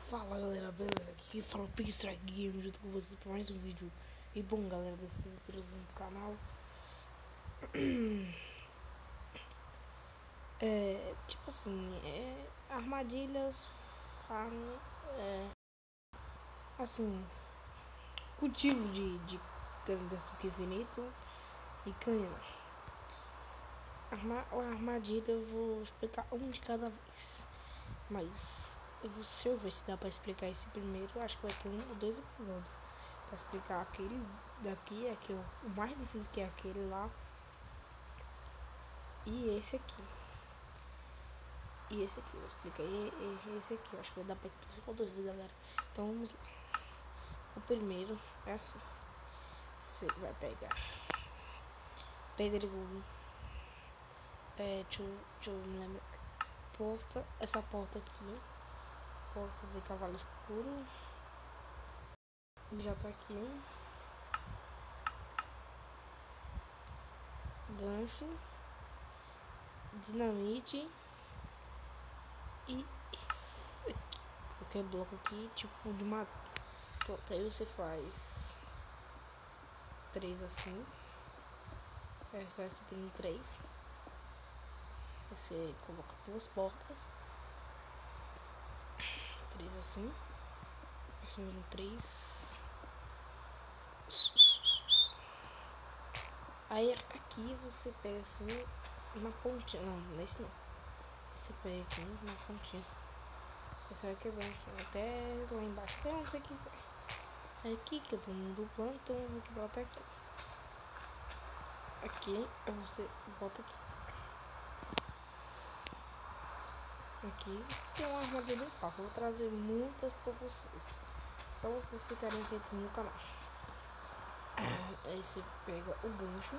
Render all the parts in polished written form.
Fala galera, beleza? Aqui fala o Pig Strike Game junto com vocês para mais um vídeo. E bom galera, dessa vez introduzindo pro canal. Tipo assim, armadilhas, farm, assim, cultivo de cana de açúcar infinito e canhão. A armadilha eu vou explicar um de cada vez, mas se eu ver se dá pra explicar esse primeiro, acho que vai ter um ou dois episódios pra explicar aquele daqui, o mais difícil, que é aquele lá, e esse aqui. E esse aqui eu vou explicar. E esse aqui, eu acho que vai dar pra explicar dois, galera. Então vamos lá. O primeiro é assim. Você vai pegar pedregulho. Deixa eu me lembrar. Essa porta aqui. Porta de cavalo escuro. Já tá aqui. Gancho. Dinamite. E esse aqui. Qualquer bloco aqui, tipo de madeira. Pronto, aí você faz 3 assim. Essa é subindo 3. Você coloca 2 portas. 3 assim. Subindo 3. Aí aqui você pega assim na pontinha. Não, nesse não. Você pega aqui na pontinha. Você vai quebrando assim, até lá embaixo, até onde você quiser. É aqui que eu tô no duplando, então eu vou quebrar até aqui. Aqui você bota aqui. Aqui, isso aqui é uma armadilha bem fácil. Eu vou trazer muitas pra vocês. Só vocês ficarem atentos no canal. Aí você pega o gancho.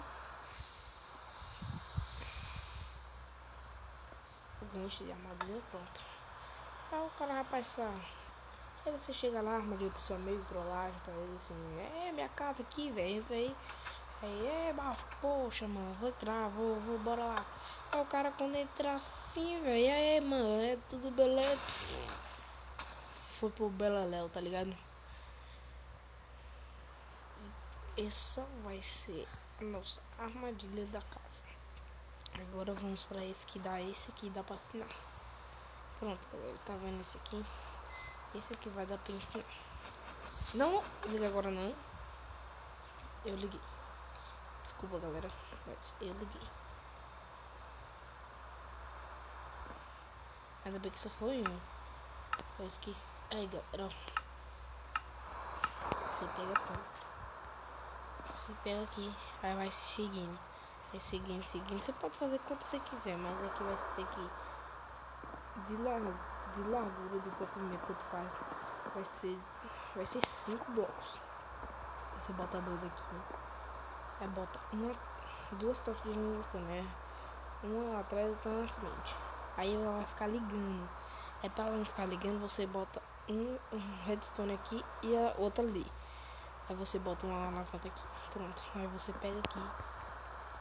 O gancho de armadilha, pronto. Aí o cara vai passar. Aí você chega lá, armadilha pro seu amigo, trollagem pra ele assim, minha casa aqui, velho, entra aí. Aí, poxa, mano, vou entrar, vou, bora lá. Aí o cara quando entrar assim, velho, aí, mano, é tudo beleza. Foi pro Beleléu, tá ligado? E essa vai ser a nossa armadilha da casa. Agora vamos pra esse aqui dá pra assinar. Pronto, galera, tá vendo esse aqui? Esse aqui vai dar pra ensinar. Não, liga agora não. Eu liguei. Desculpa, galera, mas eu liguei. Ainda bem que só foi um. Eu esqueci. Aí, galera, ó. Você pega assim. Você pega aqui. Aí vai seguindo. Vai seguindo. Você pode fazer quanto você quiser, mas aqui vai ter que de largura, de comprimento, tanto faz. Vai ser 5 blocos. Você bota 2 aqui. Aí bota duas torres de iluminação, né? Uma atrás e outra na frente. Aí ela vai ficar ligando. É para ela não ficar ligando, você bota um redstone aqui e a outra ali. Aí você bota uma alavanca aqui. Pronto. Aí você pega aqui.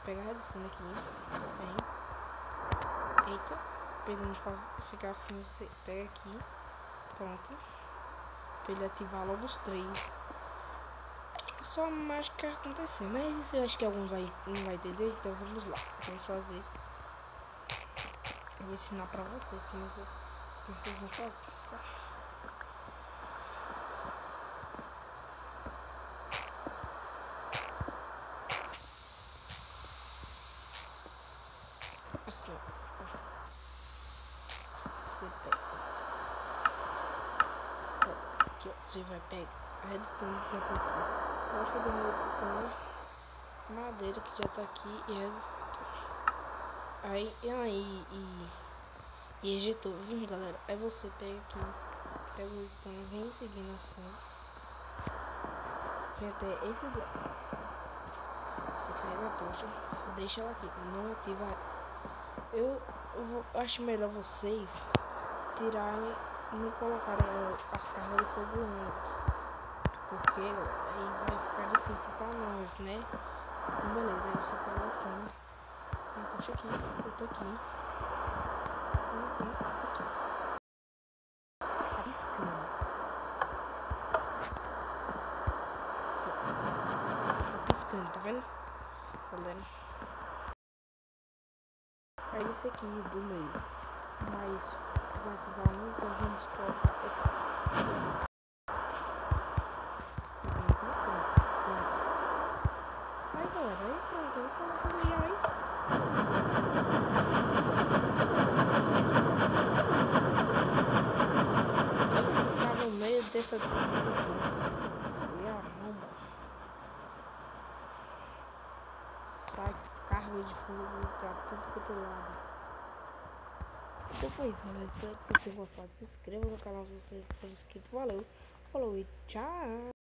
Pega a redstone aqui. Vem. Eita. Pegando ficar assim, você pega aqui. Pronto. Pra ele ativar logo os 3. É só a mágica acontecer. Mas isso eu acho que alguns não vai entender. Então vamos lá. Vamos fazer. Eu vou ensinar pra vocês como vocês vão fazer, tá? Assim, ó. Você pega. Aqui, ó. Você vai pegar a redstone que já tá aqui. Eu acho que eu dei redstone. Madeira que já tá aqui e redstone. E ejetou, viu, galera? Aí você pega aqui. Pega o redstone, vem seguindo assim. Vem até esse bloco. Você pega a tocha, deixa ela aqui. Não ativa. Eu acho melhor vocês tirarem, não colocarem as cargas de fogo antes, porque aí vai ficar difícil pra nós, né? Então beleza, aí você pega assim, uma tocha aqui, outra aqui, outra aqui, fica piscando. vendo? Galera. Aí esse aqui do meio. Mas vai ativar um, então vamos colocar esses. Aí galera, aí pronto, essa é a nossa região aí. Ele ficar no meio dessa se arruma. Sai carga de fogo pra tudo quanto é lado. Então foi isso, galera. Espero que vocês tenham gostado. Se inscreva no canal se você for inscrito. Valeu, falou e tchau!